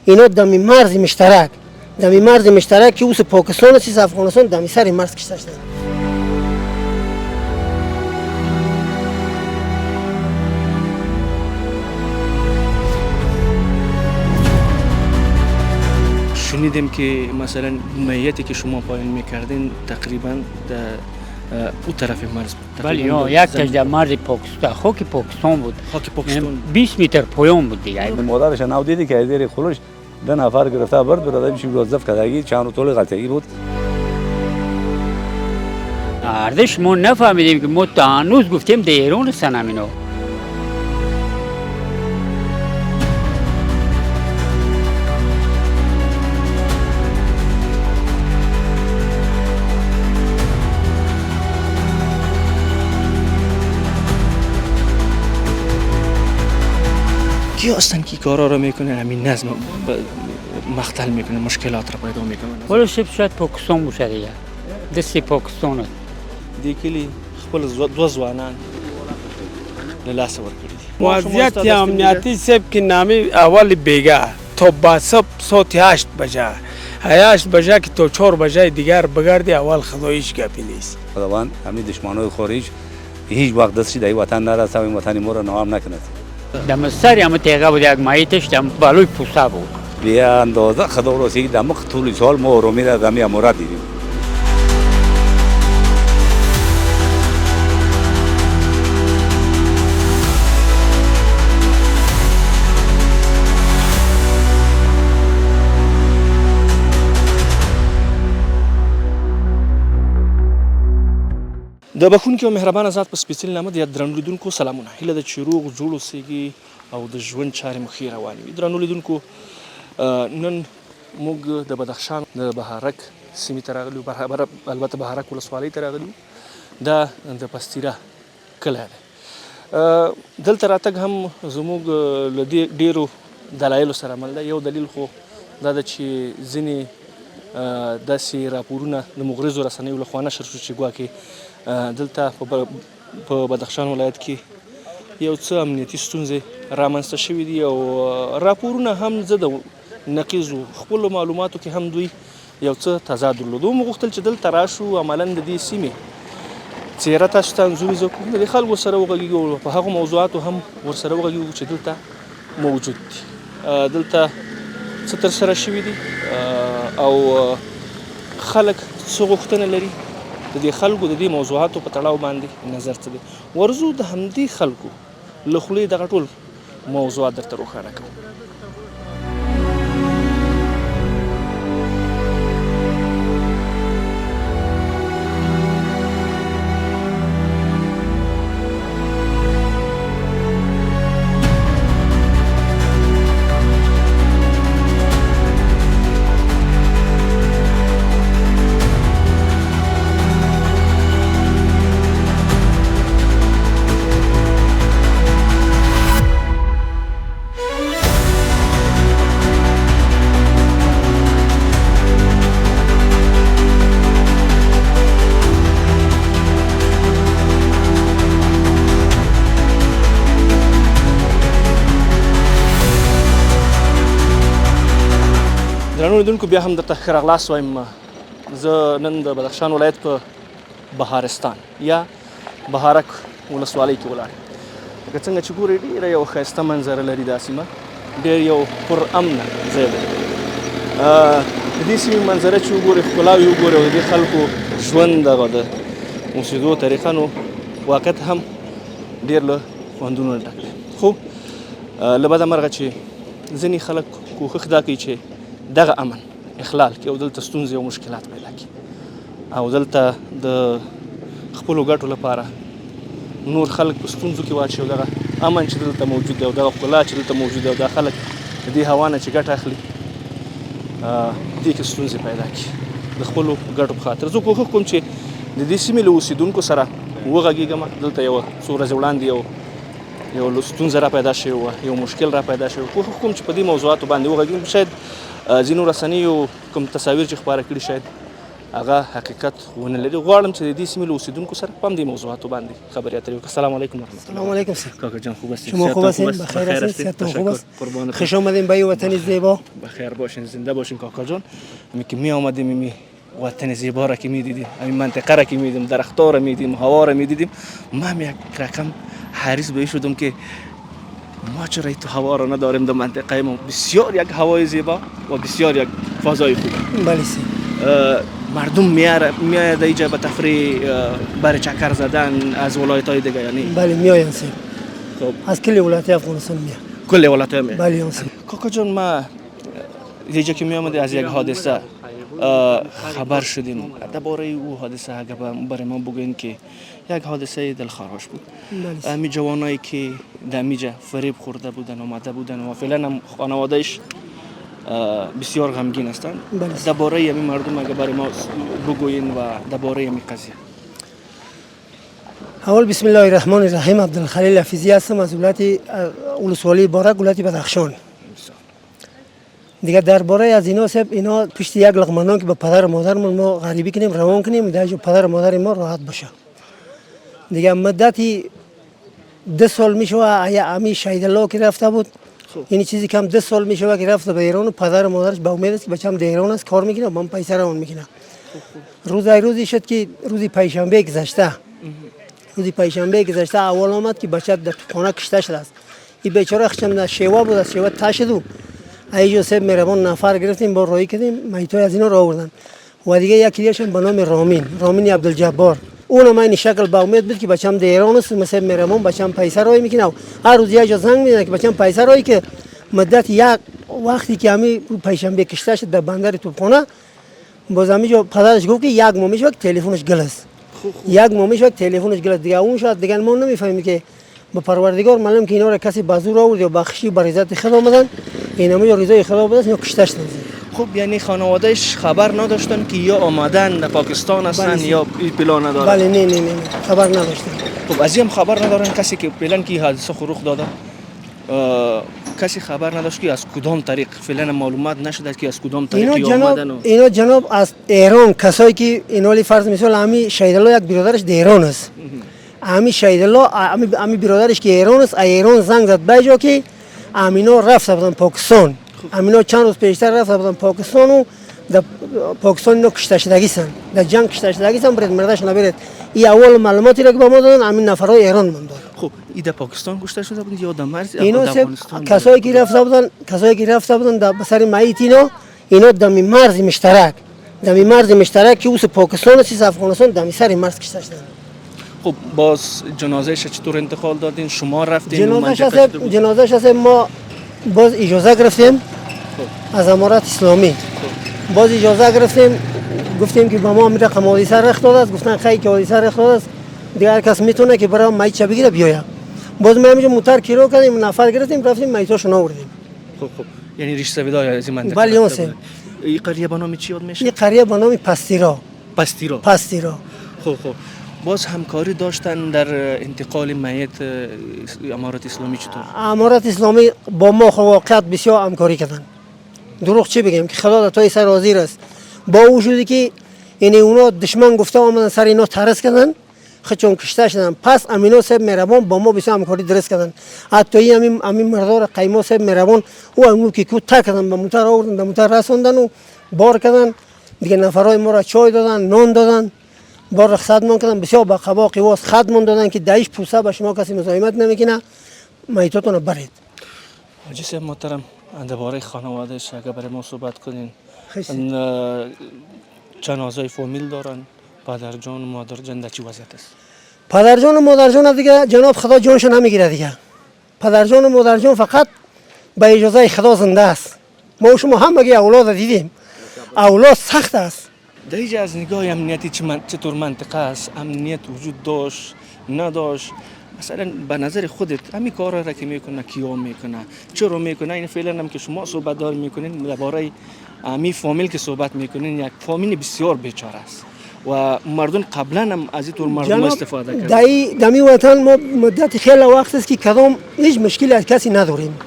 اینا دمی مرز مشترک که اوس پاکستان است افغانستان دمی سر مرز کشته شده. شنیدیم که مثلا موقعیتی که شما پایین میکردین تقریبا او طرف مرز بود. بله یک تاش در مرز پاکستان، خاک پاکستان بود. خاک پاکستان 20 متر پایان بود دیگه. مادرش ناو دیدی که زیر خلوش 2 نفر گرفته برد برادر میشه وظیفه کردگی چند طول غلطی بود. ارزش ما نفهمیدیم که ما تا هنوز گفتیم در ایران هستن همینا. کی هستن که کارا رو میکنن همین نظم مختل میکنن مشکلات را پیدا میکنن؟ ولی شاید پاکستان باشه دیگه، دست پاکستان است. دیگه خپل دو ځوانان له لاسه ورکړي دي. وضعیت امنیتی سب که نامی اول بیگه تا با ساعت 8 بجه 8 بجه که تا 4 بجه دیگر بگردی اول خدایش گپی نیست. خداوند همین دشمنای خارج هیچ وقت دستش در وطن نرسه و وطن ما را نام نکند. دم سری هم تیغه بود یک مایتش دم بالوی پوسته بود. بیا اندازه خدا راسی دم طول سال ما رو میره دمی امورا دیدیم. د بخونکي او مهربانه ذات په سپېڅلي نامه د درنو لیدونکو سلامونه. هیله ده چې روغ جوړ اوسېږي او د ژوند چارې مو ښې روانې وي. درنو لیدونکو نن موږ د بدخشان د بهارک سیمې ته راغلي یو، البته بهارک ولسوالۍ ته راغلي یو. دا د پستیره کلی دی. دلته راتګ هم زموږ له دې ډېرو دلایلو سره عمل ده. یو دلیل خو دا ده چې ځینې داسې راپورونه د مغرضو رسنیو لخوا نشر شو چې ګواکې دلته په بدخشان ولایت کې یو څه امنیتي ستونزې رامنځته شوي دي او راپورونه هم زه د نقیضو خپلو معلوماتو کې هم دوی یو څه تضاد درلود. موږ غوښتل چې دلته راشو عملا د دې سیمې څېره تاسو ته انځور کړو، د دې خلکو سره وغږېږو او په هغو موضوعاتو هم ورسره وغږېږو چې دلته موجود دي. دلته څه ترسره شوي دي او خلک څه غوښتنه لري، د دې خلکو د دې موضوعاتو په تړاو باندې نظر څه دی. ورځو د همدې خلکو له خولې دغه ټول موضوعات درته روښانه کوو. درنو لیدونکو بیا هم درته ښه راغلاست وایم. زه نن د بدخشان ولایت په بهارستان یا بهارک ولسوالۍ کې ولاړ یم. لکه څنګه چې ګورئ ډېره یو ښایسته منظره لري دا سیمه، ډېر یو پرامنه ځای دی. د دې سیمې منظره چې وګورئ، ښکلاوې وګورئ او د دې خلکو ژوند دغه د اوسېدو طریقه نو واقعیت هم ډېر له خوندونو نه ډک دی. خو له بده مرغه چې ځینې خلک کوښښ دا کوي چې دغه امن اخلال کړي او دلته ستونزې او مشکلات پیدا کړي او دلته د خپلو ګټو لپاره نور خلک په ستونزو کې واچي او دغه امن چې دلته موجود دی او دغه ښکلا چې دلته موجود دی او دا خلک د دې هوا نه چې ګټه اخلي دې کې ستونزې پیدا کړي د خپلو ګټو په خاطر. زه کوښښ کوم چې د دې سیمې له اوسېدونکو سره وغږېږم. دلته یوه څو ورځې وړاندې یو ستونزه را پیدا شوې وه، یو مشکل را پیدا شوی. کوښښ کوم چې په دې موضوعاتو باندې وغږېږم. شاید ځینو رسنیو کوم تصاویر چې خپاره کړي شاید هغه حقیقت ونه لري. غواړم چې د دې سیمې له اوسیدونکو سره په همدې موضوعاتو باندې خبرې اترې وکړو. السلام علیکم ورحمت الله. سلام علیکم سر. کاکا جان خوب هستید؟ شما خوب هستید؟ بخیر هستید؟ صحتتون خوب است؟ خوش آمدین به وطن زیبا. بخیر باشین، زنده باشین کاکا جان. می که می آمدیم می وطن زیبا را که می دیدیم، همین منطقه را که می دیدیم، درخت‌ها را می دیدیم، هوا را می دیدیم، من یک رقم حریص به شدم که ما چرا تو هوا را نداریم در منطقه ما. بسیار یک هوای زیبا و بسیار یک فضای خوب. بله سر. مردم میاد اینجا به تفریح برای چکر زدن از ولایت‌های دیگه یعنی؟ بله میاین سر. خب از کل ولایت افغانستان میاد. کل ولایت‌ها میاد. بله سر. کاکا جان ما اینجا که میامدیم از یک حادثه خبر شدیم. درباره او حادثه اگر برای ما بگوین که یک حادثه دلخراش بود. امی جوانایی که دمیجا فریب خورده بودن آمده بودن و فعلا هم خانوادهش بسیار غمگین هستند. درباره امی مردم اگر برای ما بگوین و درباره امی قضیه. اول بسم الله الرحمن الرحیم. عبدالخلیل حفیظی هستم از ولایت ولسوالی بارک ولایت بدخشان. دیگه درباره از اینا سب اینا پشت یک لقمه که به پدر و مادرمون ما غریبی کنیم روان کنیم در جو پدر و مادر ما راحت باشه. دیگه مدتی 10 سال میشه امی شهید الله که رفته بود. این چیزی کم 10 سال میشه که رفته به ایران و پدر و مادرش به امید است که بچه‌م در ایران است کار میکنه و من پیسه روان میکنه. روزی شد که روزی پنجشنبه گذشته. روزی پنجشنبه گذشته اول آمد که بچه در خانه کشته شده است. این بیچاره خشم در شیوا بود، از شیوا تاشید و ایجا سب مهربان نفر گرفتیم با رای کردیم میتای از اینا را آوردن و دیگه یکی دیگه‌شون به نام رامین عبدالجبار. اونم این شکل با امید بود که بچه‌م در ایران است، مثل مهربان بچه‌م پیسه رای میکنه. هر روز یه زنگ میزنه که بچه‌م پیسه رای که مدت یک وقتی که همی پنجشنبه کشته شد در بندر توپخانه باز همیجا پدرش گفت که یک ماه میشه تلفنش گل است. یک ماه میشه تلفنش گل است. دیگه اون شاید دیگه ما نمیفهمیم که با پروردگار معلوم که اینا را کسی بازور آورد یا بخشی بر عزت خدا آمدن. اینا می رضای خدا بود یا کشته شدن. خب یعنی خانوادهش خبر نداشتن که یا آمدن در پاکستان هستن یا پلان ندارن؟ بله نه خبر نداشتن. خب از این خبر ندارن کسی که پلان کی حادثه رخ داده؟ کسی خبر نداشت که از کدام طریق فعلا معلومات نشده که از کدام طریق آمدن. اینا جناب از ایران کسایی که اینولی فرض مثال امی شهید الله یک برادرش در ایران است. امی شهید الله امی برادرش که ایران است ایران زنگ زد به جا که امینا رفته بودن پاکستان. امینا چند روز پیشتر رفته بودن پاکستان و در پاکستان اینا کشته شدگی سن. در جنگ کشته شدگی سن برید مردش نبرید. این اول معلوماتی را که به ما دادن امین نفرای ایران من داد. خب این در پاکستان کشته شده بود یا در مرز افغانستان؟ کسایی که رفته بودن در سر میت اینا در مرز مشترک. در مرز مشترک که اوس پاکستان است افغانستان در سر مرز کشته شدن. خب باز جنازه‌اش چطور انتقال دادین؟ شما رفتین؟ جنازه‌اش هست ما باز اجازه گرفتیم از امارات اسلامی. باز اجازه گرفتیم گفتیم که با ما می رقم حادثه رخ داده است. گفتن خیلی که حادثه رخ داده است دیگه هر کس میتونه که برای میت بگیره بیاید. باز ما همینجا موتر کیرو کردیم نفر گرفتیم رفتیم میتاشون آوردیم. خب یعنی ریش سویدای از این منطقه. بله اون این قریه به نام چی یاد میشه؟ این قریه به نام پستیرا. خب باز همکاری داشتن در انتقال میت امارات اسلامی چطور؟ امارات اسلامی با ما واقعیت بسیار همکاری کردن. دروغ چی بگیم که خدا در تای سر حاضر است. با وجودی که یعنی اونا دشمن گفته آمدن سر اینا ترس کردن خچون کشته شدن. پس امینا صاحب مهربان با ما بسیار همکاری درست کردن. حتی همین مردار قیما صاحب مهربان او امو که کو تا کردن به موتر آوردن به موتر رسوندن و بار کردن. دیگه نفرای ما را چای دادن نان دادن. با رخصت من کردن بسیار با قبا قواس خط من دادن که دایش پوسه به شما کسی مزاحمت نمیکنه میتاتون رو برید. حاجی صاحب محترم درباره خانواده‌اش اگر برای ما صحبت کنین. جنازه فامیل دارن پدر جان و مادر جان در چه وضعیت است؟ پدر جان و مادر جان دیگه جناب خدا جانشون نمیگیره دیگه. پدر جان و مادر جان فقط به اجازه خدا زنده است. ما شما هم مگه اولاد دیدیم. اولاد سخت است. در اینجا از نگاه امنیتی چطور منطقه است؟ امنیت وجود داشت نداشت؟ مثلا به نظر خودت همین کارا را که میکنه کیا میکنه چرا میکنه؟ این فعلا هم که شما صحبت دار میکنین درباره همین فامیل که صحبت میکنین یک فامیل بسیار بیچاره است و مردم قبلا هم از این طور مردم استفاده کردن. دمی وطن ما مدت خیلی وقت است که کدام هیچ مشکلی از کسی نداریم.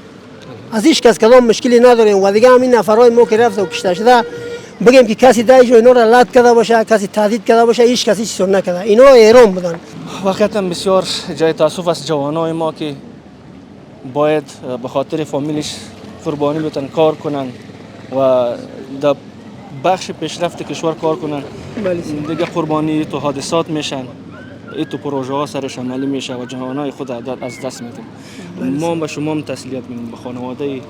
از هیچ کس کدام مشکلی نداریم و دیگه همین نفرای ما که رفت و کشته شده بگیم که کسی دایجو اینا را لط کرده باشه، کسی تهدید کرده باشه، هیچ کسی چیزی نکرده. اینا ایران بودن. واقعا بسیار جای تاسف است جوانای ما که باید به خاطر فامیلش قربانی بتن کار کنن و در بخش پیشرفت کشور کار کنن، دیگه قربانی تو حادثات میشن، ای تو پروژه ها سرش عملی میشه و جوانای خود از دست میدیم. ما به شما هم تسلیت میدیم، به خانواده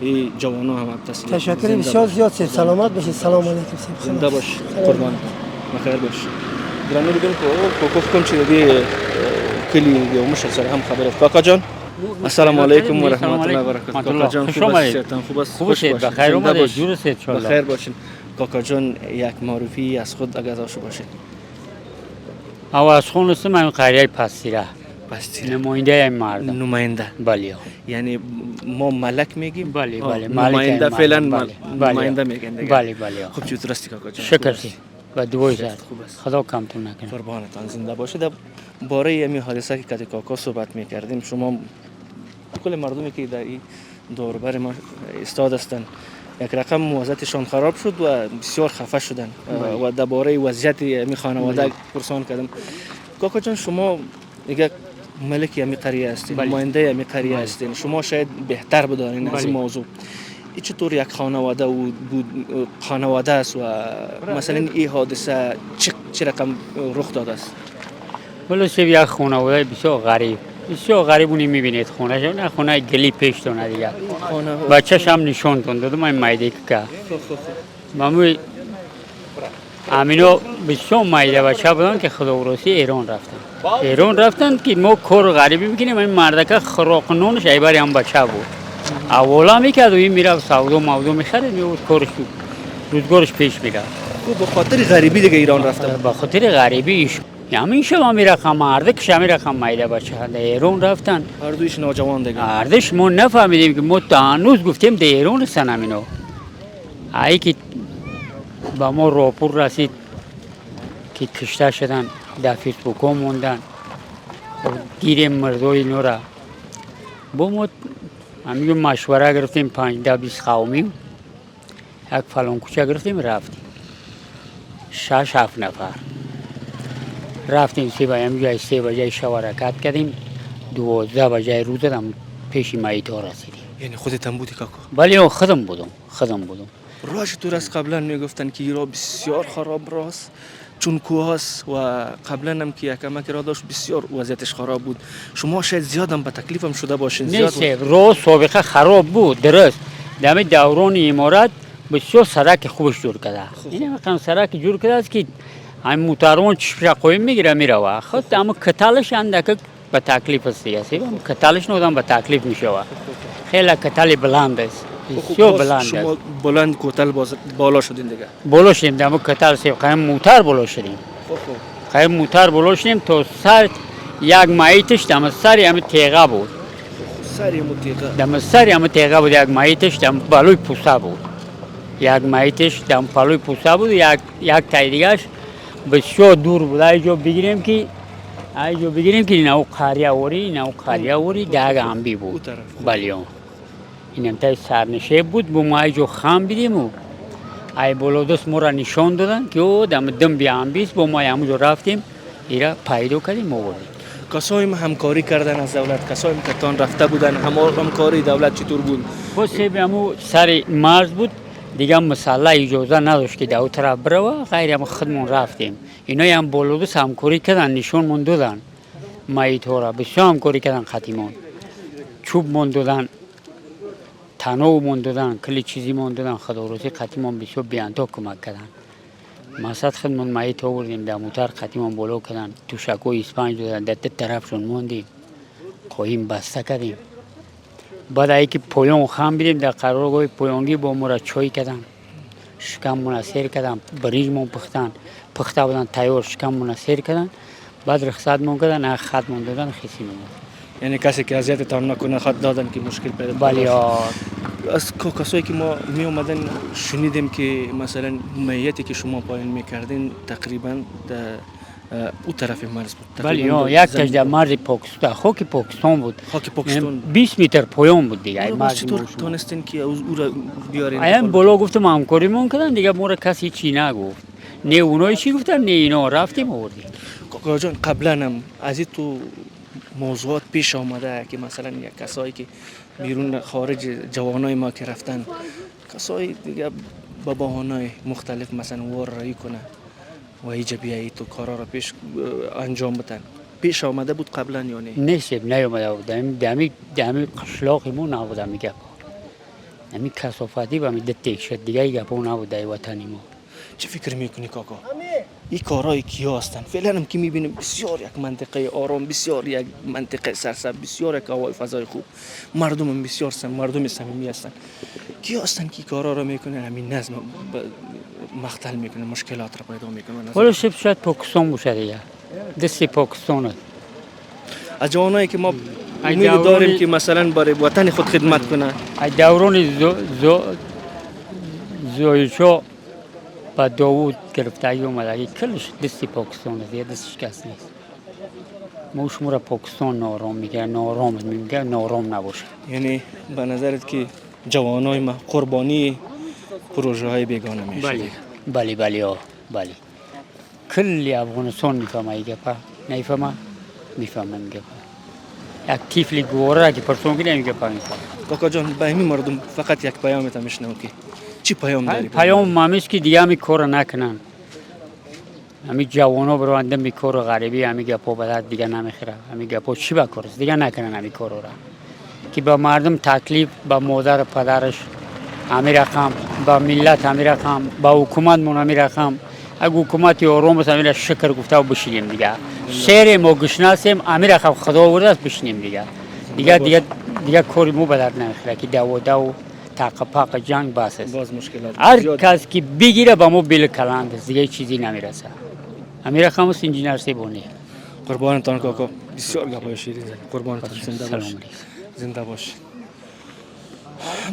ای جوانا هم تسلیت. تشکر بسیار زیاد. سلامت باشید. سلام علیکم. زنده باش قربان. بخیر باش. درنو دیدم که کوکم چه دی کلی دی مشل سر هم خبر. کاکا جان السلام علیکم و رحمت الله و برکاته. کاکا جان خوب است؟ خوب باشید. بخیر اومدید. جور سید ان بخیر باشین. کاکا جان یک معرفی از خود اگر داشته باشید. آواز خونست من قریه پستیره. پستیره. نماینده مرد. نماینده. بله. یعنی ما ملک میگیم. بله بله. نماینده فعلا نماینده میگن دیگه. بله بله. خوب چطور هستی کاکا جان؟ شکر سی. و دوای زد. خدا کمتون نکنه. قربانتان زنده باشید. باره همین حادثه که کدی کاکا صحبت میکردیم، شما کل مردمی که در این دور بر ما استاد هستند یک رقم وضعیتشان خراب شد و بسیار خفه شدن و درباره وضعیت می خانواده پرسان کردم. کاکا جان شما دیگه ملک همی قریه هستین، نماینده همی قریه هستین، شما شاید بهتر بدانین از این موضوع. این چطور یک خانواده بود خانواده است و مثلا این حادثه چه رقم رخ داده است؟ ولی سه یک خانواده بسیار غریبونی میبینید خونه نه خونه گلی پیش دونه دیگه بچه‌ش هم نشون دادم من مایده که مامو امینو بسیار مایده بچه بودن که خداوروسی ایران رفتن که ما کار غریبی میکنیم. این مردکه خراقنونش ایباری هم بچه بود اولا میکرد و این میره سودا موضوع میخره میورد کارش روزگارش پیش میره. به خاطر غریبی دیگه ایران رفتن. به خاطر غریبیش همین شما میرقم مردکش هم میرقم مایده بچه در ایران رفتن. هر دویش نوجوان دیگه. هردش ما نفهمیدیم که ما تا هنوز گفتیم در ایران هستن همینو. ای که با ما راپور رسید که کشته شدن در فیسبوک ها موندن گیریم مردای نورا با ما همین مشوره گرفتیم 15-20 قومیم یک فلان کوچه گرفتیم رفتیم 6-7 نفر رفتیم 3 بجه شب حرکت کردیم 12 بجه روز هم پیش مایتا رسیدیم. یعنی خودت هم بودی کاکا؟ بله خودم بودم. راهش تو از قبلا میگفتن که این راه بسیار خراب راست چون کوه است و قبلا هم که یکمک راه داشت بسیار وضعیتش خراب بود. شما شاید زیاد هم به تکلیف هم شده باشین. نیست راه سابقه خراب بود درست در دوران امارات بسیار سرک خوبش جور کرده. این مثلا سرک جور کرده است که هم موترون چشمش قوی میگیره میره خود اما کتالش اندک به تکلیف است دیگه. کتالش نودم به تکلیف میشه خیلی کتال بلند است. بسیار بلند است. شما بلند کوتل بالا شدین دیگه. بالا شدیم دم کتال سی قایم موتر بالا شدیم. قایم موتر بالا شدیم تو سر یک مایتش دم سر هم تیغه بود. سر هم تیغه. دم سر هم تیغه بود یک مایتش دم بالای پوسته بود. یک مایتش دم بالای پوسته بود یک تای دیگه‌اش بسیار دور بود. ایجا بگیریم که نو قریه وری داغ هم بی بود. بله این انتهای سرنشه بود با ما ایجا خام بیدیم و ای بلودست ما را نشان دادن که او دم بی هم بیست با ما همونجا رفتیم ایرا پیدا کردیم آوردیم. کسایی همکاری کردن از دولت، کسایی که تان رفته بودن همکاری دولت چطور بود؟ بس همون سر مرز بود دیگه مسئله اجازه نداشت که دو طرف بره و غیر هم خودمون رفتیم. اینا هم بلودست همکاری کردن نشان من دادن مایتو را بسیار همکاری کردن خطیمان چوب من دادن تنو من دادن کلی چیزی من دادن خداوروسی خطیمان بسیار بیانتا کمک کردن. مسد خودمون مایتو آوردیم در موتر خطیمان بالا کردن تو شکو اسپنج دادن در طرفشون موندیم قایم بسته کردیم. بعد ای که پویان خام بیدیم در قرارگاه پویانگی با ما را چای کردن شکم مناسیر کردن بریج من پخته بودن تیار شکم مناسیر کردن بعد رخصت من کردن خط من دادن خیسی من. یعنی کسی که اذیت تان نکنه خط دادن که مشکل پیدا بله از کسایی که ما می اومدن شنیدیم که مثلا میتی که شما پایین میکردین تقریبا او طرف مرز بود بله تقریباً یک زمین کش در مرز پاکستان خاک پاکستان بود خاک پاکستان 20 متر پایان بود دیگه باز مرز چطور ما شما. تونستین که او را بیارین ایم بالا گفتم همکاری مون کردن دیگه ما را کسی چی نگفت نه اونایی چی گفتن نه اینا رفتیم آوردیم کاکا جان قبلا هم از این تو موضوعات پیش آمده که مثلا یک کسایی که بیرون خارج جوانای ما که رفتن کسایی دیگه با بهانه‌های مختلف مثلا وارایی کنه و اینجا بیایی تو کارا را پیش انجام بدن پیش آمده بود قبلا یا نه نیست نیومده بود دمی قشلاقیمون نبود همی گپ همی کسافتی و همی دتیک شد دیگه ای گپا نبود در وطنی ما چه فکر میکنی کاکا این کارهای کیا هستن فعلا هم که میبینیم بسیار یک منطقه آرام بسیار یک منطقه سرسبز بسیار یک هوای فضای خوب مردم هم بسیار مردم صمیمی هستن کیا هستن که کارا را میکنن همین نظم مختل میکنن مشکلات را پیدا میکنن ولی شاید پاکستان باشه دیگه دست پاکستان است از جوانایی که ما امید داریم که مثلا برای وطن خود خدمت کنن از دوران زویچو با داوود گرفتاری اومده کلش دستی پاکستان است دیگه دستش کس نیست ما شما را پاکستان نارام میگه نارام میگه نارام نباشه یعنی به نظرت که جوانای ما قربانی پروژه های بیگانه میشه بله کلی افغانستان میفهمه این گپا نمیفهمه میفهمه این گپا یک تیفلی گوره که پرسونگی نمیگه میفهمه کاکا جان به همین مردم فقط یک پیامت میشنم که چی پیام داری پیام مامیش که دیگه همی کار نکنن همی جوانا برونده می کار غریبی همی گپا بدر دیگه نمیخوره همی گپا چی بکار است دیگه نکنن همی کارو را که با مردم تکلیف با مادر پدرش همی رقم با ملت همی رقم با حکومت مون همی رقم اگه حکومت آرام است همی شکر گفته و بشینیم دیگه شعر ما گشناسیم همی رقم خدا آورده است بشینیم دیگه کاری مو بدر نمیخوره که دو تاق جنگ باز است باز مشکلات هر کس که بگیره با ما بیل کلند است دیگه چیزی نمیرسه امیر خاموس انجینر سیبونی قربانتان کاکا بسیار گپای شیرین زدی قربانتان زنده باش زنده باش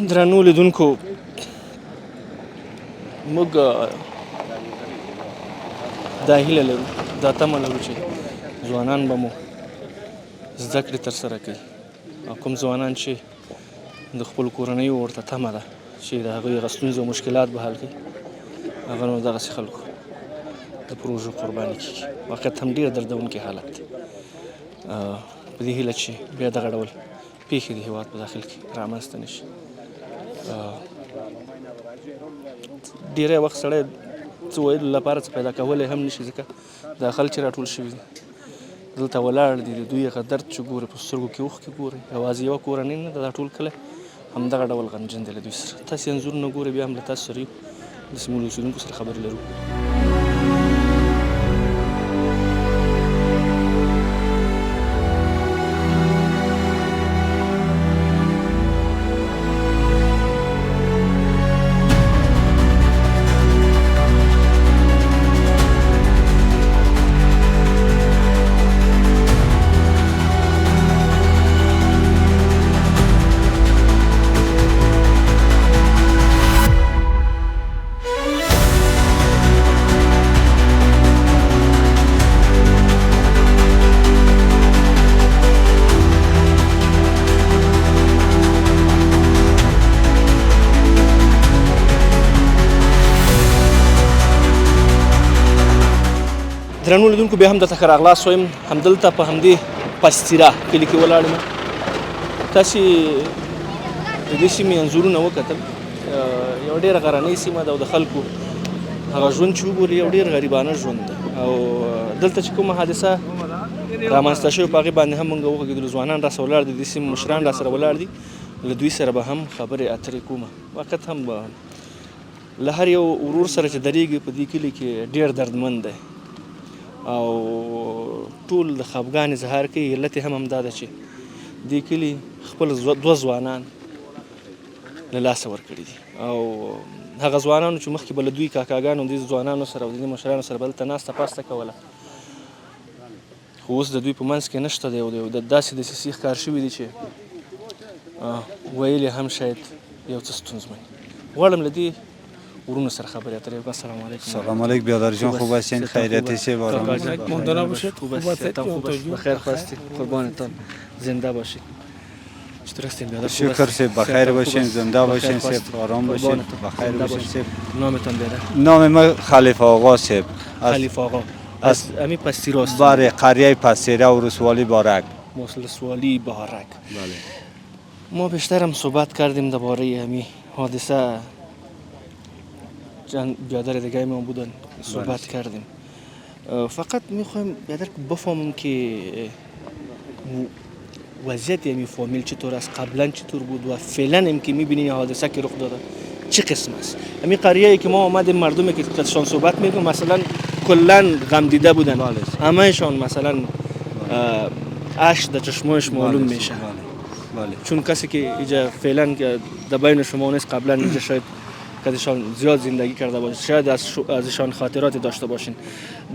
درنو لیدونکو موږ دا هیله لرو دا تمه لرو چې ځوانان به مو زده کړې ترسره کوي او کوم ځوانان چې د خپل کورنیو ورته تمه ده چې د هغوی هغه ستونزې او مشکلات به حل کړي هغه نو دغسې خلکو د پروژو قرباني کېږي واقعیت هم ډېر دردونکی حالت دی په دې هیله چې بیا دغه ډول پیښې د هېواد په داخل کې رامنځته نه شي ډېری وخت سړی څه ویلو لپاره څه پیدا کولی هم نشي ځکه دا خلک چې راټول شوي دي دلته ولاړ دي د دوی هغه درد چې ګوري په سترګو کې اوښکې ګوري یوازې یوه کورنۍ نه ده دا ټول کلی همدغه ډول غمجن دی له دوی سره تاسې انځورونه ګورئ بیا هم له تاسو سره یو د سیمو له اوسېدونکو سره خبرې لرو درنو لیدونکو بیا هم درته ښه راغلاست وایم همدلته په همدې پستیره کلي کې ولاړ یم تاسې د دې سیمې انځورونه وکتل یوه ډېره غرنۍ سیمه ده او د خلکو هغه ژوند چې وګوري یو ډېر غریبانه ژوند ده او دلته چې کومه حادثه رامنځته شوې په هغې باندې هم موږ وغږېدلو ځوانان راسره ولاړ دي د دې سیمې مشران راسره ولاړ دي له دوی سره به هم خبرې اترې کومه واقعیت هم له هر یو ورور سره چې درېږي په دې کلي کې ډېر دردمند دی او ټول د خفګان اظهار کوي علت یې هم همدا ده چې دې کلي خپل دوه ځوانان له لاسه ورکړي دي او هغه ځوانانو چې مخکې به له دوی کاکاګانو دې ځوانانو سره او دې مشرانو سره به دلته ناسته پاسته کوله خو اوس د دوی په منځ کې نشته دی او داسې دسیسې ښکار شوي دي چې ویل یې هم شاید یو څه ستونزمن غواړم له دې ورونو سره خبرې اترې وکړو. السلام علیکم. سلام علیکم بیادر جان، خوب هستین؟ خیریت شه باران. ماندانا باشید. خوب هستید؟ خوب هستید؟ بخیر هستید؟ قربانتان. زنده باشید. چطور هستین بیادر؟ شکر سه بخیر باشین، زنده باشین، سه آرام باشین، بخیر باشین. سه نامتان بیادر؟ نام ما خلیفه آقا سه. خلیفه آقا. از امی پستیرا است. بله، قریه پستیرا و رسوالی بارک. رسوالی بارک. بله. ما بیشترم صحبت کردیم درباره همین حادثه. چند بیادر دیگه ما بودن صحبت کردیم. فقط میخوایم بیادر بفهمم که وضعیت همین فامیل چطور است، قبلا چطور بود و فعلا هم که میبینین حادثه که رخ داده چه قسم است. همین قریه‌ای که ما آمدیم مردمی که تشان صحبت میکنیم مثلا کلا غم دیده بودن، همهشان مثلا اشک در چشمایش معلوم میشه. بله. چون کسی که اینجا فعلا که در بین شما نیست، قبلا اینجا شاید کدیشان زیاد زندگی کرده باشه، شاید ازشان خاطراتی داشته باشین.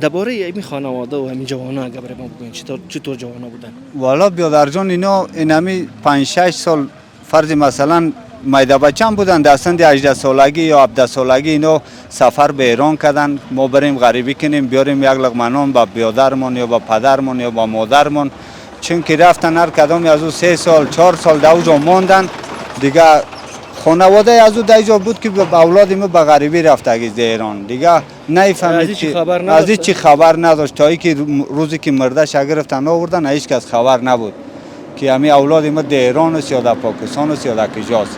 درباره این خانواده و همین جوانا اگر برای ما بگوین چطور جوانا بودن؟ والا بیادر جان اینا اینمی 5-6 سال فرض مثلا مایده بچه‌ام بودن در سن 18 سالگی یا 17 سالگی اینا سفر به ایران کردن. ما بریم غریبی کنیم بیاریم یک لقمه نان با بیادرمون یا با پدرمون یا با مادرمون. چون که رفتن هر کدام از او 3 سال 4 سال در اونجا ماندن دیگه. خانواده از او دیجا بود که با اولاد ما به غریبی رفتگی در ایران دیگه نمیفهمید که از این چی خبر نداشت تا اینکه روزی که مرده شگرفتن آوردن هیچ کس خبر نبود که همین اولاد ما در ایران است یا در پاکستان است یا در کجاست.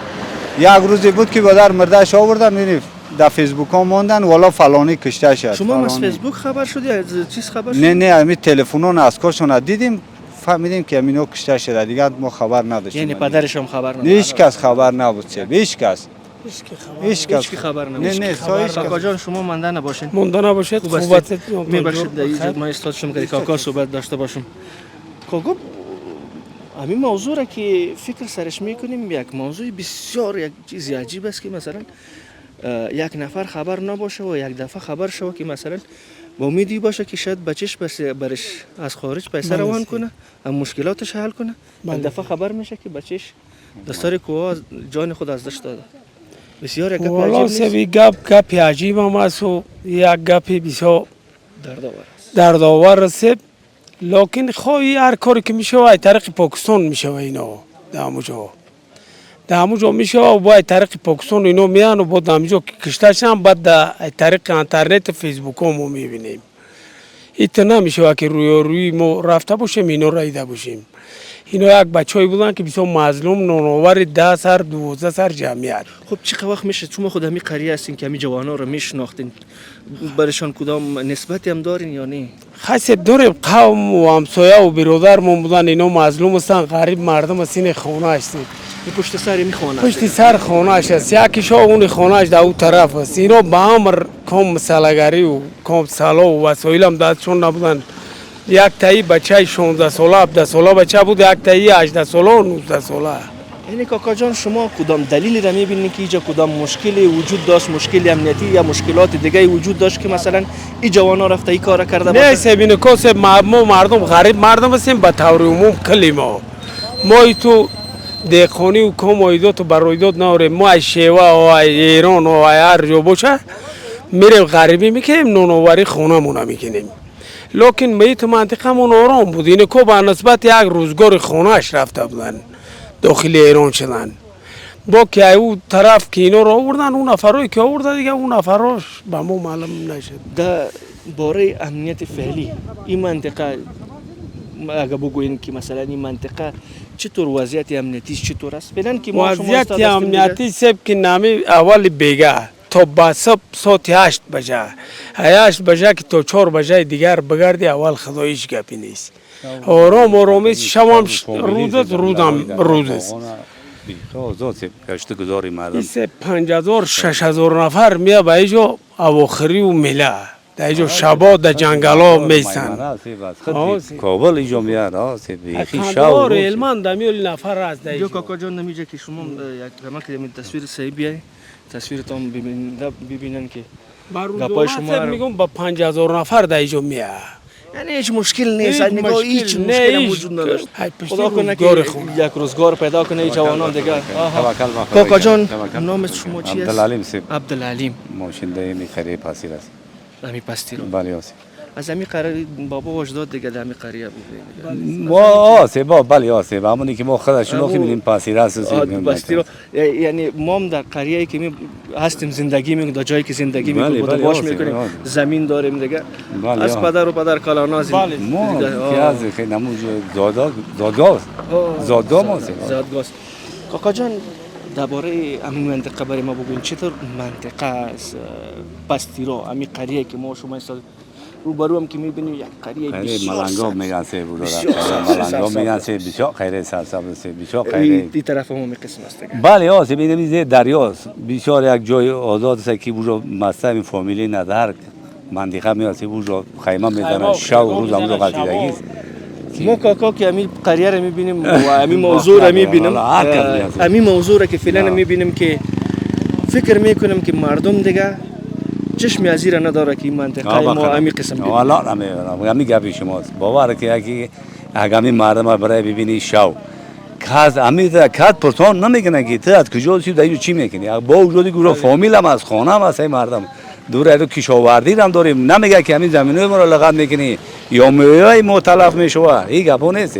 یک روزی بود که بدر مردهش آوردن می‌بینی در فیسبوک ها ماندن والا فلانی کشته شد. شما از فیسبوک خبر شدی؟ از چیز خبر شدی؟ نه همین تلفنون از کارشون دیدیم فهمیدیم که امینو کشته شده دیگه ما خبر نداشتیم. یعنی پدرش هم خبر نداشت؟ هیچ کس خبر نبود. هیچ کس خبر نبود. نه کاکا جان شما مانده نباشین. مانده نباشید. خوب هستید؟ میبخشید در اینجا ما استاد شما که کاکا صحبت داشته باشم. کاکا همین موضوع را که فکر سرش میکنیم یک موضوع بسیار یک چیزی عجیب است که مثلا یک نفر خبر نباشه و یک دفعه خبر شوه که مثلا با امیدی باشه که شاید بچهش برش از خارج پیسه روان کنه، هم مشکلاتش حل کنه. یک دفعه خبر میشه که بچهش دستار کوه جان خود از دست داده. بسیار یک گپ عجیب نیست؟ والا گپ عجیب هم است و یک گپ بسیار دردآور است. لیکن خواهی هر کاری که میشه از طریق پاکستان میشه اینا در همونجا میشه و باید طریق پاکستان اینا میان و بعد همونجا که کشتهشن بعد در طریق اینترنت فیسبوک ها ما میبینیم. ایت نمیشه که روی ما رفته باشیم اینا رایده باشیم. اینا یک بچه‌ای بودن که بسیار مظلوم نانآور 10 سر 12 سر جمعیت. خب چه وقت میشه شما خود همین قریه هستین که همین جوانا رو میشناختین، برشان کدام نسبتی هم دارین یا نه؟ خاصه داریم، قوم و همسایه و برادرمون بودن اینا مظلوم هستن، غریب مردم هستین، خانه هستن. پشت سر می خانه پشت سر خانه است. یکیش اون خانه اش در اون طرف است. اینا با هم کم مسالگری و کم سلا و وسایل هم دستشون نبودن. یک تایی بچه 16 ساله 17 ساله بچه بود، یک تایی 18 ساله و 19 ساله. یعنی کاکا جان شما کدام دلیلی را میبینید که اینجا کدام مشکلی وجود داشت، مشکلی امنیتی یا مشکلات دیگه وجود داشت که مثلا این جوانا رفته این کارا کرده باشه؟ نه سبین کوس ما مردم غریب مردم هستیم به طور عموم کلی ما تو دهقانی و کم ایدات و برایدات ناریم. ما از شیوه و ایران و هر جا باشه میریم غریبی میکنیم، نانآوری خونه مونه میکنیم. لیکن میت منطقه مون آرام بود. اینه که به نسبت یک روزگار خونه اش رفته بودن داخل ایران شدن. با که او طرف که اینا رو آوردن اون نفرایی که آورده دیگه اون نفراش به ما معلوم نشد. در باره امنیت فعلی این منطقه اگه بگوین که مثلا این منطقه چطور وضعیت امنیتیش چطور است؟ فعلا که ما وضعیت امنیتی سب که نامی اول بیگه تا با سب ساعت 8 بجه 8 بجه که تا 4 بجه دیگر بگردی اول خداییش گپی نیست. آرامی شب هم روز است. ایسه 5000 6000 نفر میه به اینجا اواخری و میله در اینجا شبا در جنگل ها میسن. کابل اینجا میاد کندهار علمان دمیول نفر است در اینجا. کاکا جان نمیجه که شما یک زمان که تصویر صحیح بیایی تصویرتان ببینن که گپای شما میگم با 5000 نفر در اینجا میه. یعنی هیچ مشکل نیست، هیچ نگاه هیچ مشکل مشکل نیست. موجود نداشت. ای پشت خدا کنه که روزگار خوب. یک روزگار پیدا کنه این جوانان دیگه. آها. توکل به خدا. کاکا جان توکل. نام شما چی است؟ عبدالعلیم سیب عبدالعلیم. ماشینده می خیلی پاسیر است. امی پستی رو. بله آسیب. از امی قرار بابا وجداد دیگه در امی قریه بوده. ما آسیب بله آسیب همونی که ما خودشون رو می‌بینیم پاسیر است. پستی رو یعنی ما هم در قریه که می هستیم زندگی میکنیم، در جایی که زندگی میکنیم بله، باش آسیب، میکنیم، آسیب. زمین داریم دیگه. بله، از پدر و پدر کلاناز. ما که از خیلی نموز زادگاه ما هستیم. زادگاست. کاکا جان درباره همین منطقه برای ما بگوین چطور منطقه از پستیرا همین قریه که ما شما استاد روبرو هم که میبینیم یک قریه خیلی بسیار ملنگا سبز. میگن سه بود بسیار ملنگا سبز. میگن سه بسیار خیلی سرسبز سه بسیار خیلی این طرف هم قسم است دیگه. بله آسیب این میزه دریاست بسیار یک جای آزاد است که بوجا مسته این فامیلی ندار منطقه میاسی بوجا خیمه میزنن شو روز هم قلتیدگی است ما کاکا که همین قریه رو میبینیم و همین موضوع رو میبینیم، همین موضوع رو که فعلا میبینیم که فکر میکنم که مردم دیگه چشم ازی را نداره که این منطقه ما همین قسم ببینیم. والا همین گپی شماست باور که اگه همین مردم برای ببینی شو کاز همین کات پرتون نمیکنه که تو از کجا چی چی میکنی با وجودی گروه فامیل هم از خانه هم از مردم دور از کشاورزی هم داریم نمیگه که همین زمینه ما رو لغت میکنی یا میوه ما تلف میشه این گپا نیست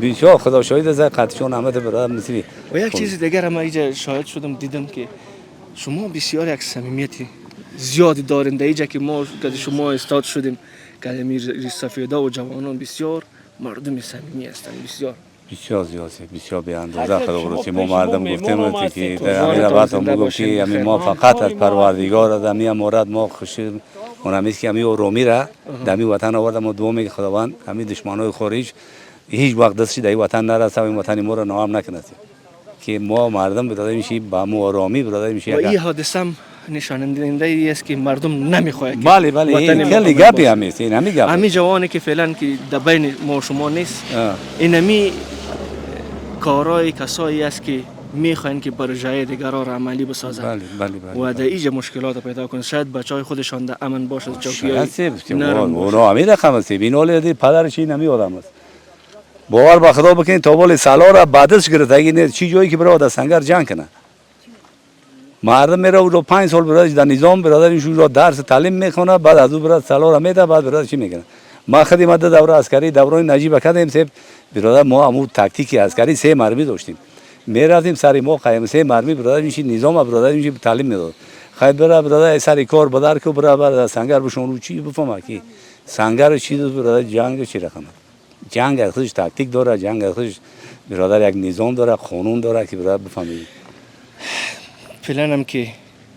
بسیار خدا شاهد از قطعشون همه برادر مثلی و یک چیز دیگر هم اینجا شاهد شدم دیدم که شما بسیار یک صمیمیتی زیادی دارین در اینجا که ما که شما استاد شدیم که امیر سفیده و جوانان بسیار مردم صمیمی هستند بسیار زیاده بسیار به اندازه خدا برسیم ما مردم گفتیم که در همین روایت هم بگم که همین ما فقط از پروردگار از همین مراد ما خوشی اونمیست که همین رومی را در همین وطن آوردم و دومی که خداوند همین دشمنای خارج هیچ وقت دستش در این وطن نرسه و این وطن ما را نام نکنه که ما مردم برادر میشیم با مو آرامی برادر میشیم و این حادثه نشاننده دهنده است که مردم نمیخواد بله این خیلی گپی هم است این همین گپ همین جوانی که فعلا که در بین ما شما نیست این همین کارهای کسایی است که میخواین که پروژه دیگران را عملی بسازند و در اینجا مشکلات پیدا کنند شاید بچهای خودشان در امن باشد چوکیای نرم باشد همین رقم است این اول پدرش این همین آدم است باور به خدا بکنید تا بال سالا را بعدش گرفت اگه چی جایی که برای در سنگر جنگ کنه مردم میره رو 5 سال برادرش در نظام برادرش رو درس تعلیم میخونه بعد از او برادر سالا را میده بعد برادر چی میکنه ما خدمت دوره عسکری دوره نجیب کردیم سه برادر ما امور تاکتیکی عسکری 3 مرمی داشتیم میرفتیم سری ما قایم 3 مرمی برادر میشی نظام برادر میشی تعلیم میداد خیر برادر سری کار بدر که برادر سنگر بشون رو چی بفهمه که سنگر چیز برادر جنگ چی رقمه جنگ از خودش تاکتیک داره جنگ از خودش برادر یک نظام داره قانون داره که برادر بفهمید فعلا هم که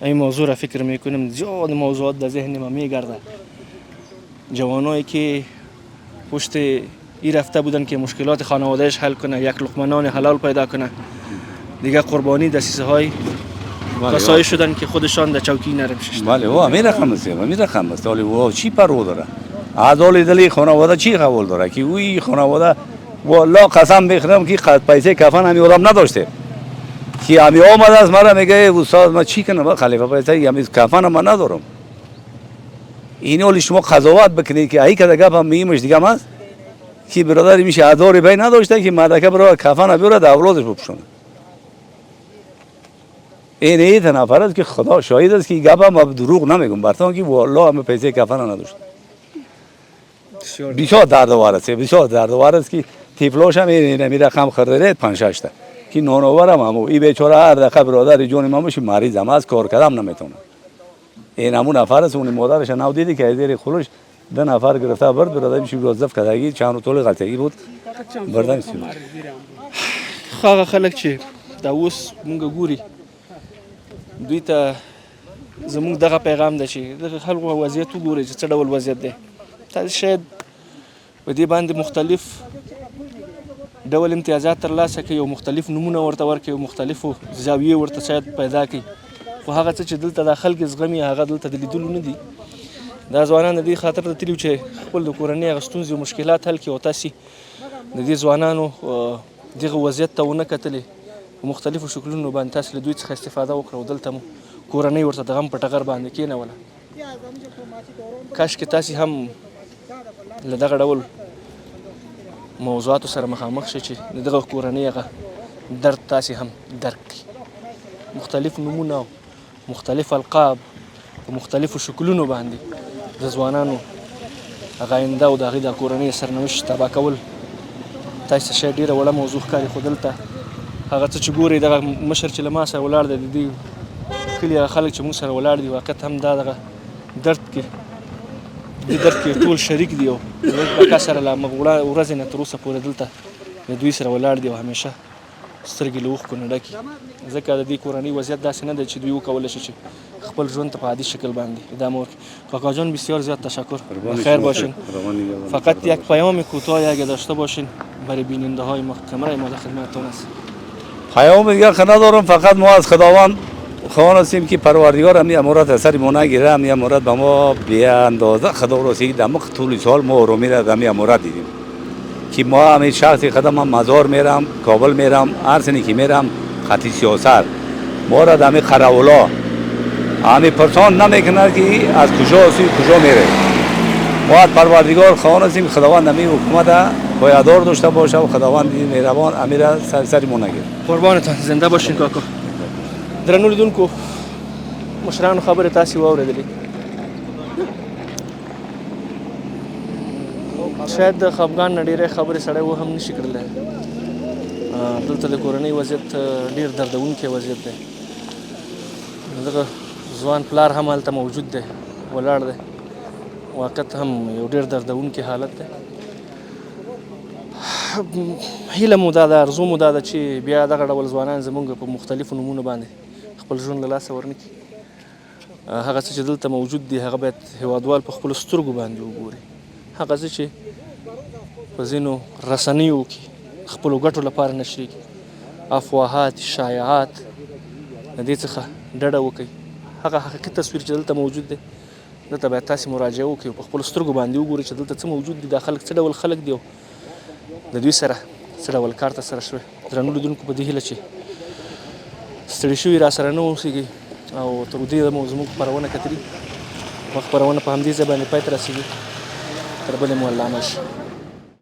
این موضوع را فکر میکنم زیاد موضوعات در ذهن ما میگرده جوانایی که پشت ای رفته بودن که مشکلات خانوادهش حل کنه یک لقمه نان حلال پیدا کنه دیگه قربانی دسیسه های کسایی شدن که خودشان در چوکی نرم شدن بله او همین رقم است ولی او چی پرو داره اعضای دلی خانواده چی قبول داره که اوی خانواده والله قسم بخورم که پیسه کفن همین آدم نداشته که همین آمد از مرا میگه استاد ما چی کنم خلیفه پیسه همین کفن من ندارم این ولی شما قضاوت بکنید که ای کده گپ هم میگیمش دیگه هم هست که برادری میشه اداری بین نداشته که مدرکه برای کفن بیاره در اولادش بپوشونه این ایت نفر است که خدا شاهد است که گپ هم دروغ نمیگم براتون که والله هم پیسه کفن نداشته بسیار دردوار است که تیفلاش هم این رقم خریده 5-6 تا که نانوارم هم این بیچاره هر دقیقه برادر جون ما میشه مریض هم از کار کردم نمیتونه این همون نفر است اون مادرش نو دیدی که زیر خلوش 2 نفر گرفته برد برادر میشه وظیفه کردگی چند طول غلطی بود بردن سی خاغه خلک چې دا اوس مونږ ګوري دوی ته زموږ دغه پیغام ده چې د خلکو وضعیت وګورئ چې څه ډول وضعیت دی تاسو شاید په دې باندې مختلف ډول امتیازات ترلاسه کړئ او مختلف نمونه ورته ورکړئ او مختلفو زاویې ورته شاید پیدا کړئ خو هغه څه چې دلته د خلک زغمي هغه دلته د لیدلو نه دي دا ځوانان د دې خاطر د تلي چې خپل د کورنۍ هغه ستونزې او مشکلات حل کړي او تاسې د دې ځوانانو دغه وضعیت ته ونه کتلې په مختلفو شکلونو باندې تاسې له دوی څخه استفاده وکړه او دلته مو کورنۍ ورته د غم په ټغر باندې کېنوله کاشکې تاسې هم له دغه ډول موضوعاتو سره مخامخ شي چې د دغه کورنۍ هغه درد تاسې هم درک کړي. مختلف نومونه او مختلف القاب په مختلفو شکلونو باندې د ځوانانو هغه آینده او د هغې د کورنۍ سرنوشت تباه کول تاسې ته شاید ډېره وړه موضوع ښکاري، خو دلته هغه څه چې ګورئ دغه مشر چې له ما سره ولاړ دی، د دې کلي هغه خلک چې موږ سره ولاړ دي واقعیت هم دا دغه درد کې ټول شریک دي او د کاکا سره له ورځې نه تر اوسه پورې دلته د دوی سره ولاړ دي او همیشه سترګې له اوښکو نه ډکې، ځکه د دې کورنۍ وضعیت داسې نه دی چې دوی وکولی شي چې خپل ژوند ته په عادی شکل باندې ادامه ورکړي. کاکا جان بسیار زیاد تشکر، بخیر باشین. فقط یک پیام کوتاه اگه داشته باشین برای بیننده های ما، کمره ما در خدمتتون است. پیام دیگه ندارم، فقط ما از خداوند خواهان هستیم که پروردگار همین امورات اثر ما نگیره، همین امورات به ما بی اندازه خدا رسید. در طول سال ما آرومی را همین امورات دیدیم که ما همین شخصی قدم هم مزار میرم، کابل میرم، هر سنی که میرم خطی سیاست ما را همین خراولا همین پرسان نمیکنه که از کجا هستی کجا میره. ما از پروردگار خواهان هستیم خداوند همین حکومت پایدار داشته باشه و خداوند مهربان همین را سر ما نگیره. قربانتان، زنده باشین کاکا. درنو لیدونکو، مشرانو خبرې تاسې واورېدلې. شاید د خفګان نه ډېرې خبرې سړی و هم نشي کړلی. دلته د کورنۍ وضعیت ډېر دردونکی وضعیت دی. دغه ځوان پلار هم هلته موجود دی، ولاړ دی. واقعیت هم یو ډېر دردونکی حالت دی. هیله مو دا ده، ارزو مو دا ده چې بیا دغه ډول ځوانان زموږ په مختلفو نومونو باندې خپل ژوند له لاسه ورنکړي. هغه څه چې دلته موجود دي هغه باید هیوادوال په خپلو سترګو باندې وګوري. هغه څه چې په ځینو رسنیو کې خپلو ګټو لپاره نشریږي، افواهات، شایعات، د دې څخه ډډه وکړئ. هغه حقیقي تصویر چې دلته موجود دی دلته باید تاسې مراجعه وکړئ او په خپلو سترګو باندې وګورئ چې دلته څه موجود دي، دا خلک څه ډول خلک دي او د دوی سره څه ډول کار ترسره شوی. درنو لیدونکو، په دې هیله چې ستړي شوي را سره نه اوسېږئ او تر دې مو زموږ خپرونه کتلي. خپرونه په همدې ځای باندې پای ته رسېږي. تر بلې مو الله مل شي.